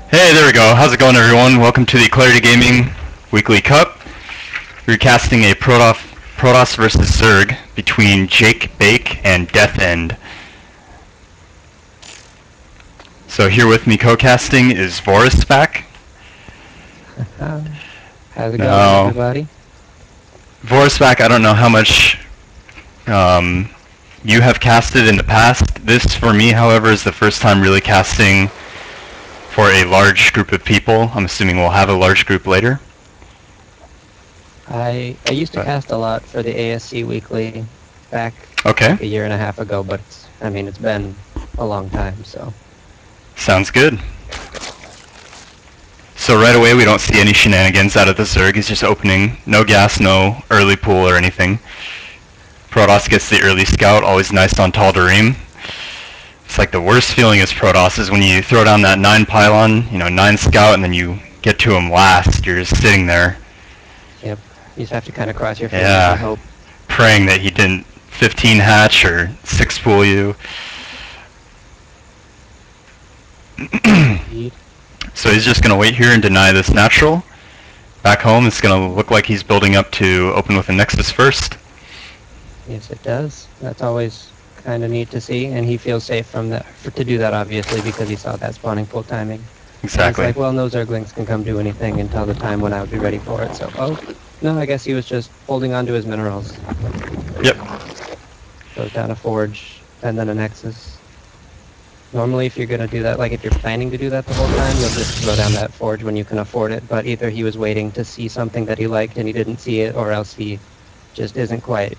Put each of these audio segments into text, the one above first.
Hey, there we go. How's it going, everyone? Welcome to the Clarity Gaming Weekly Cup. We're casting a Protoss versus Zerg between JakeBake and DeathEnD. So here with me co-casting is Vorisback. How's it going, everybody? Vorisback, I don't know how much you have casted in the past. This, for me, however, is the first time really casting for a large group of people. I'm assuming we'll have a large group later. I used to cast a lot for the ASC Weekly back like a year and a half ago, but it's been a long time, so. Sounds good. So right away we don't see any shenanigans out of the Zerg. He's just opening. No gas, no early pool or anything. Protoss gets the early scout, always nice on Tal'Darim. It's like the worst feeling as Protoss is when you throw down that 9 pylon, 9 scout, and then you get to him last. You're just sitting there. Yep. You just have to kind of cross your fingers and hope. Praying that he didn't 15 hatch or 6 pool you. So he's just going to wait here and deny this natural. Back home, it's going to look like he's building up to open with a Nexus first. Yes, it does. That's always kind of neat to see, and he feels safe to do that, obviously, because he saw that spawning pool timing. Exactly. And it's like, well, no Zerglings can come do anything until the time when I would be ready for it, so, oh, no, I guess he was just holding on to his minerals. Yep. Goes down a Forge, and then a Nexus. Normally, if you're going to do that, like if you're planning to do that the whole time, you'll just throw down that Forge when you can afford it, but either he was waiting to see something that he liked and he didn't see it, or else he just isn't quite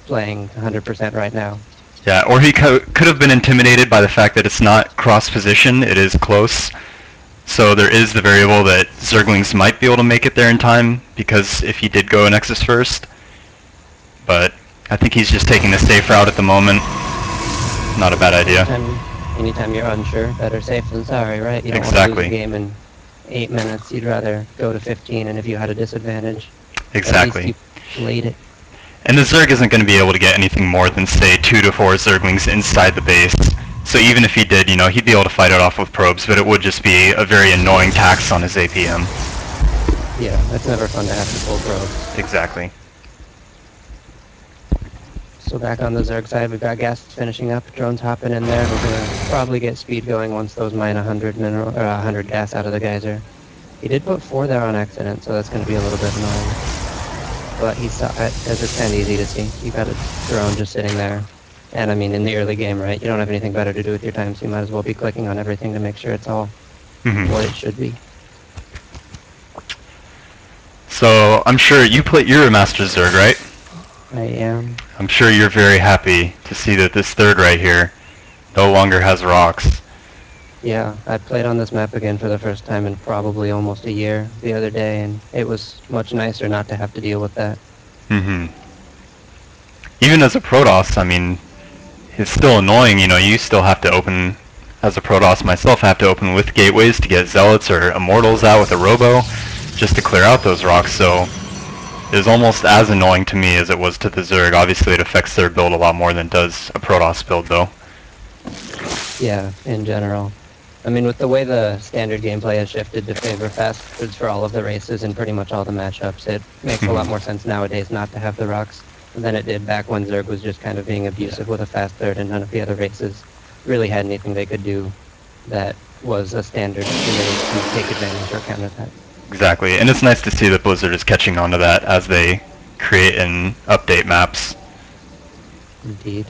playing 100% right now. Yeah, or he could have been intimidated by the fact that it's not cross-position, it is close. So there is the variable that Zerglings might be able to make it there in time, because if he did go a Nexus first. But I think he's just taking the safe route at the moment. Not a bad idea. Anytime you're unsure, better safe than sorry, right? You don't want to lose a game in 8 minutes, you'd rather go to 15, and if you had a disadvantage, exactly. At least you played it. And the Zerg isn't going to be able to get anything more than, say, 2 to 4 Zerglings inside the base. So even if he did, he'd be able to fight it off with probes, but it would just be a very annoying tax on his APM. Yeah, that's never fun to have to pull probes. Exactly. So back on the Zerg side, we've got gas finishing up, drones hopping in there. We're going to probably get speed going once those mine 100 gas out of the geyser. He did put 4 there on accident, so that's going to be a little bit annoying. But he saw it, as it's kind of easy to see. You got a drone just sitting there. And in the early game, right, you don't have anything better to do with your time, so you might as well be clicking on everything to make sure it's all what it should be. So I'm sure you're a Master Zerg, right? I am. I'm sure you're very happy to see that this third right here no longer has rocks. Yeah, I played on this map again for the first time in probably almost a year the other day, and it was much nicer not to have to deal with that. Even as a Protoss, it's still annoying, you still have to open, as a Protoss myself, I have to open with gateways to get Zealots or Immortals out with a Robo, just to clear out those rocks, so it was almost as annoying to me as it was to the Zerg. Obviously it affects their build a lot more than it does a Protoss build, though. Yeah, in general. With the way the standard gameplay has shifted to favor fast thirds for all of the races and pretty much all the matchups, it makes a lot more sense nowadays not to have the rocks than it did back when Zerg was just kind of being abusive with a fast third and none of the other races really had anything they could do that was a standard to take advantage or counter that. Exactly, and it's nice to see that Blizzard is catching on to that as they create and update maps. Indeed.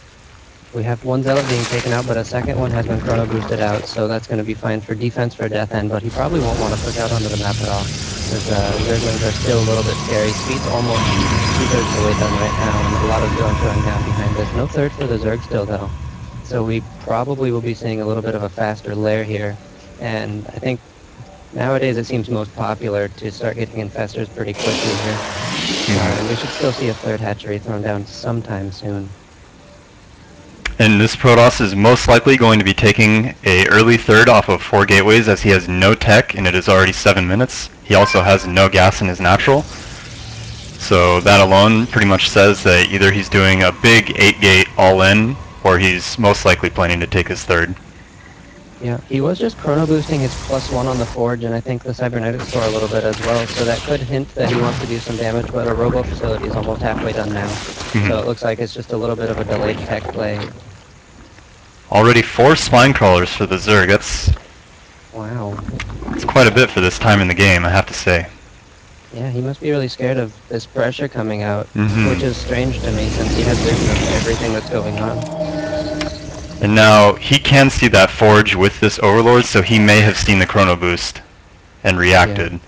We have 1 Zealot being taken out, but a second one has been chrono boosted out, so that's going to be fine for defense for DeathEnD, but he probably won't want to push out onto the map at all, because Zerglings are still a little bit scary. Speed's almost 2/3 the way done right now, and a lot of drones running down behind this. No third for the Zerg still, though, so we probably will be seeing a little bit of a faster lair here, and I think nowadays it seems most popular to start getting infestors pretty quickly here. And we should still see a third hatchery thrown down sometime soon. And this Protoss is most likely going to be taking a early third off of 4 gateways as he has no tech and it is already 7 minutes. He also has no gas in his natural. So that alone pretty much says that either he's doing a big 8-gate all-in or he's most likely planning to take his third. Yeah, he was just chrono boosting his +1 on the Forge, and I think the Cybernetic Store a little bit as well, so that could hint that he wants to do some damage, but a Robo Facility is almost halfway done now. So it looks like it's just a little bit of a delayed tech play. Already 4 Spine Crawlers for the Zerg. That's quite a bit for this time in the game, I have to say. Yeah, he must be really scared of this pressure coming out, which is strange to me since he has vision of everything that's going on. And now, he can see that Forge with this Overlord, so he may have seen the Chrono Boost and reacted. Yeah.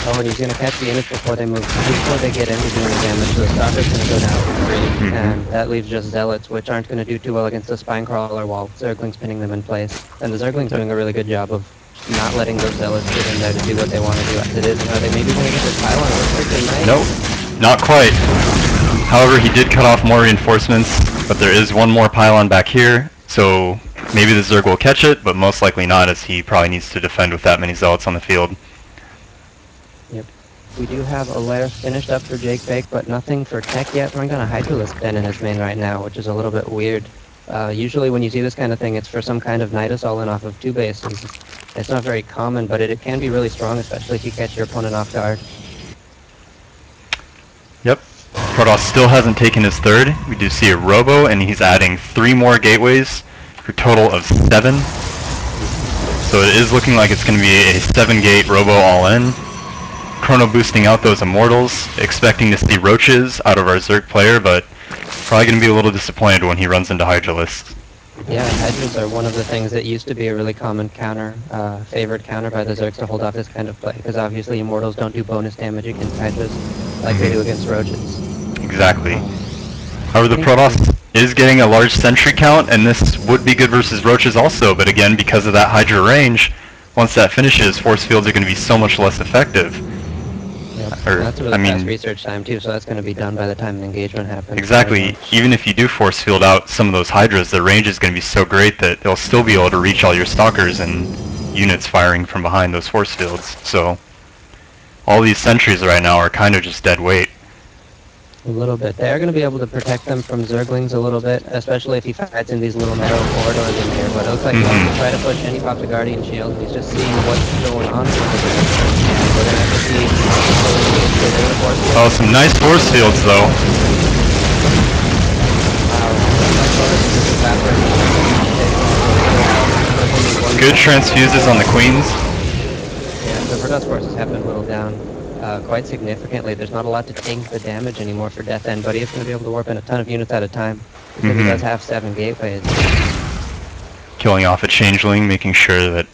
Oh, and he's going to catch the units before they move, before they get into doing the damage, so the Stalker's going to go down for free, and that leaves just Zealots, which aren't going to do too well against the Spine Crawler while Zergling's pinning them in place. And the Zergling's doing a really good job of not letting those Zealots get in there to do what they want to do as it is. Are they maybe going to get this pylon? Looks like they might. Nope, not quite. However, he did cut off more reinforcements, but there is one more pylon back here, so maybe the Zerg will catch it, but most likely not, as he probably needs to defend with that many Zealots on the field. Yep. We do have a lair finished up for JakeBake, but nothing for tech yet. Throwing down a Hydralisk Den in his main right now, which is a little bit weird. Usually when you see this kind of thing, it's for some kind of Nidus all-in off of 2 bases. It's not very common, but it can be really strong, especially if you catch your opponent off guard. Yep. Protoss still hasn't taken his 3rd. We do see a Robo, and he's adding 3 more gateways for a total of 7. So it is looking like it's going to be a 7-gate Robo all-in. Chrono boosting out those Immortals, expecting to see Roaches out of our Zerg player, but probably going to be a little disappointed when he runs into Hydralisks. Yeah, Hydras are one of the things that used to be a really common counter, favorite counter by the Zergs to hold off this kind of play, because obviously Immortals don't do bonus damage against Hydras like they do against Roaches. Exactly. However, the Protoss is getting a large sentry count, and this would be good versus Roaches also, but again, because of that Hydra range, once that finishes, force fields are going to be so much less effective. Yep. That's a really fast research time too, so that's going to be done by the time an engagement happens. Exactly. Even if you do force field out some of those Hydras, the range is going to be so great that they'll still be able to reach all your Stalkers and units firing from behind those force fields. So all these sentries right now are kind of just dead weight. A little bit. They are going to be able to protect them from Zerglings a little bit, especially if he fights in these little narrow corridors in here. But it looks like he wants to try to push, and he pops a Guardian Shield. He's just seeing what's going on with the Zerg. We're going to have to see. Oh, some nice force fields, though. Good transfuses on the Queens. Yeah, the Protoss forces have been whittled down quite significantly. There's not a lot to tank the damage anymore for DeathEnd, but he is going to be able to warp in a ton of units at a time, because he does have 7 gateways. Killing off a Changeling, making sure that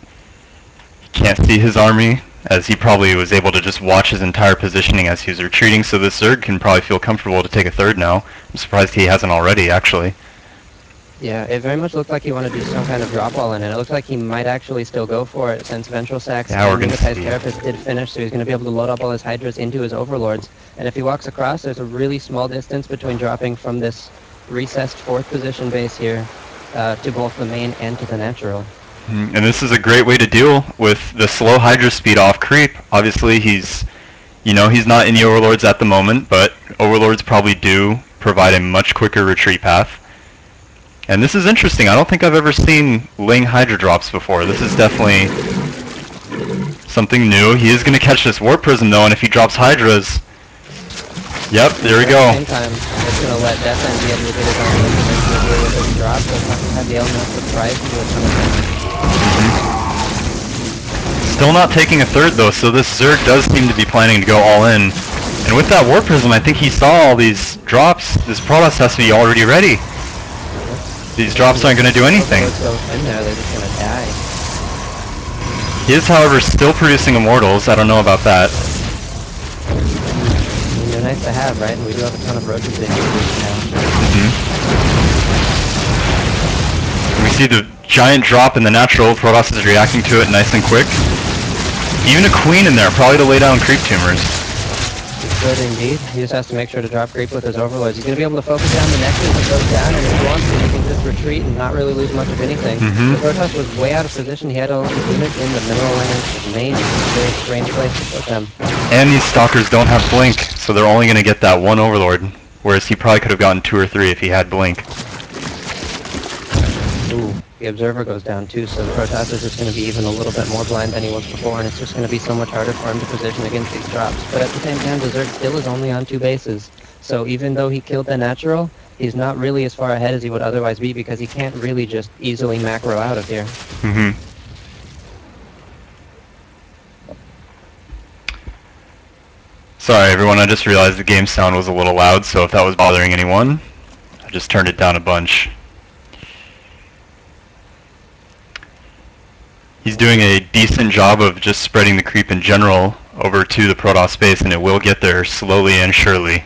he can't see his army, as he probably was able to just watch his entire positioning as he was retreating, so this Zerg can probably feel comfortable to take a 3rd now. I'm surprised he hasn't already, actually. Yeah, it very much looked like he wanted to do some kind of drop wall in it. It looks like he might actually still go for it, since Ventral Sacs and Unitized Carapace did finish, so he's going to be able to load up all his Hydras into his Overlords. And if he walks across, there's a really small distance between dropping from this recessed 4th position base here to both the main and to the natural. And this is a great way to deal with the slow Hydra speed off creep. Obviously, he's not in the Overlords at the moment, but Overlords probably do provide a much quicker retreat path. And this is interesting. I don't think I've ever seen Ling Hydra drops before. This is definitely something new. He is going to catch this Warp Prism, though, and if he drops Hydras... Yep, there we go. At the same time, it's going to let DeathEnd be able to get his own information with his drop. He'll have the element of surprise to do a ton of damage. Still not taking a 3rd, though, so this Zerg does seem to be planning to go all in. And with that Warp Prism, I think he saw all these drops. This Protoss has to be already ready. These drops aren't going to do anything. He is, however, still producing Immortals. I don't know about that. They're nice to have, right? And we do have a ton of Roaches in here now. We see the giant drop in the natural. Protoss is reacting to it nice and quick. Even a Queen in there, probably to lay down creep tumors. Good indeed. He just has to make sure to drop creep with his Overlords. He's going to be able to focus down the Nexus that goes down, and if he wants to, he can just retreat and not really lose much of anything. The Protoss was way out of position. He had a unit in the mineral range, very strange place to put them. And these Stalkers don't have Blink, so they're only going to get that 1 Overlord, whereas he probably could have gotten 2 or 3 if he had Blink. Ooh, the Observer goes down too, so the Protoss is just going to be even a little bit more blind than he was before, and it's just going to be so much harder for him to position against these drops. But at the same time, the Zerg still is only on 2 bases, so even though he killed the natural, he's not really as far ahead as he would otherwise be because he can't really just easily macro out of here. Sorry everyone, I just realized the game sound was a little loud, so if that was bothering anyone, I just turned it down a bunch. He's doing a decent job of just spreading the creep in general over to the Protoss space, and it will get there slowly and surely.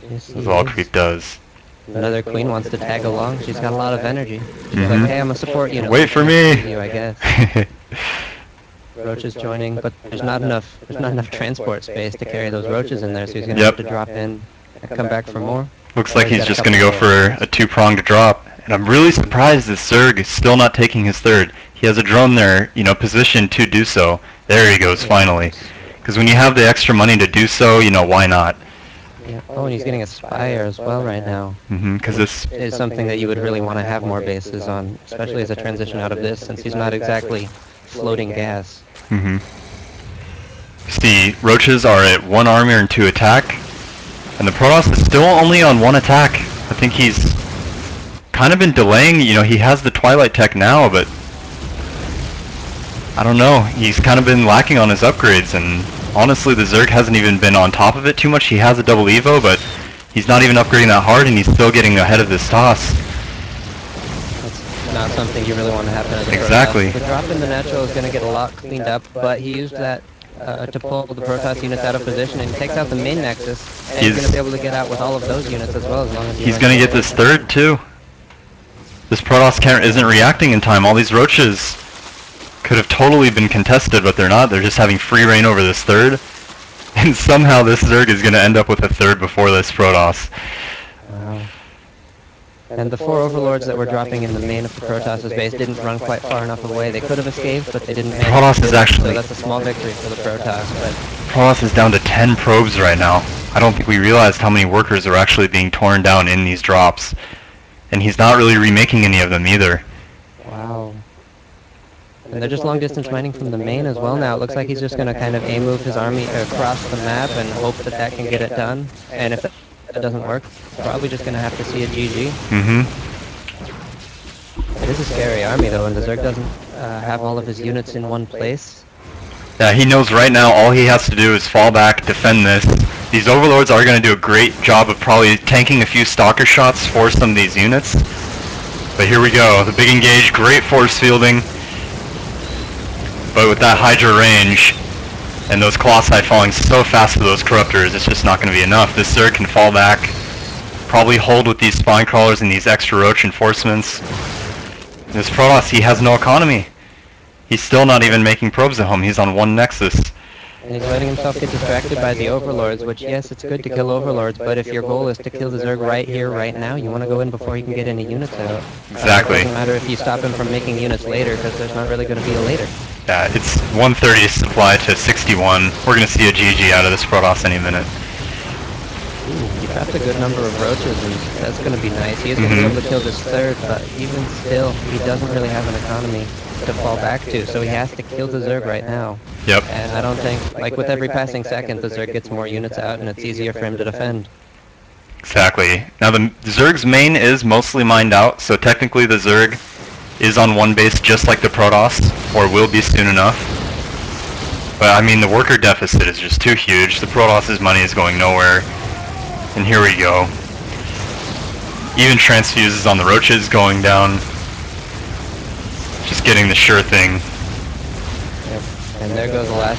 Yes, That's all creep does. Another queen wants to tag along. She's got a lot of energy. She's like, hey, I'm a support unit. Wait for me! You, I guess. Roach is joining, but there's not enough transport space to carry those roaches in there, so he's going to have to drop in and come back for more. Looks like he's just going to go for a 2-pronged drop. And I'm really surprised this Zerg is still not taking his third. He has a drone there, you know, positioned to do so. There he goes, finally. Because when you have the extra money to do so, you know, why not? Yeah. Oh, and he's getting a Spire as well right now. Because this is something that you would really want to have more bases on, especially as a transition out of this, since he's not exactly floating gas. See, Roaches are at 1 armor and 2 attack, and the Protoss is still only on 1 attack. I think he's kind of been delaying, you know, he has the Twilight tech now, but I don't know, he's kind of been lacking on his upgrades, and honestly the Zerg hasn't even been on top of it too much. He has a double Evo, but he's not even upgrading that hard, and he's still getting ahead of this toss. Not something you really want to happen as a Exactly. Protoss. The drop in the natural is going to get a lot cleaned up, but he used that to pull the Protoss units out of position, and he takes out the main Nexus, and he's going to be able to get out with all of those units as well, as long as he's going to get this third too. This Protoss isn't reacting in time. All these Roaches could have totally been contested, but they're not. They're just having free reign over this third, and somehow this Zerg is going to end up with a third before this Protoss. Wow. And the 4 Overlords that were dropping in the main of the Protoss' base didn't run quite far enough away. They could have escaped, but they didn't manage. Protoss is actually... So that's a small victory for the Protoss, but... Protoss is down to 10 probes right now. I don't think we realized how many workers are actually being torn down in these drops. And he's not really remaking any of them either. Wow. And they're just long distance mining from the main as well now. It looks like he's just going to kind of move his army across the map and hope that that can get it done. And if that doesn't work, probably just going to have to see a GG. It is a scary army though, and the Zerg doesn't have all of his units in one place. Yeah, he knows right now all he has to do is fall back, defend this. These Overlords are going to do a great job of probably tanking a few Stalker shots for some of these units. But here we go, the big engage, great force fielding. But with that Hydra range, and those Colossi falling so fast to those Corruptors, it's just not going to be enough. This Zerg can fall back, probably hold with these Spine Crawlers and these extra Roach Enforcements. This Protoss, he has no economy. He's still not even making probes at home. He's on 1 Nexus. And he's letting himself get distracted by the Overlords, which, yes, it's good to kill Overlords, but if your goal is to kill the Zerg right here, right now, you want to go in before he can get any units out. Exactly. It doesn't matter if you stop him from making units later, because there's not really going to be a later. Yeah, it's 130 supply to 61. We're going to see a GG out of this Protoss any minute. Ooh, he trapped a good number of Roaches, and that's going to be nice. He is going to be able to kill this third, but even still, he doesn't really have an economy to fall back to, so he has to kill the Zerg right now. Yep. And I don't think, like with every passing second, the Zerg gets more units out, and it's easier for him to defend. Exactly. Now the Zerg's main is mostly mined out, so technically the Zerg is on 1 base just like the Protoss, or will be soon enough. But I mean, the worker deficit is just too huge. The Protoss's money is going nowhere. And here we go. Even transfuses on the Roaches going down. Just getting the sure thing. Yep. And there goes the last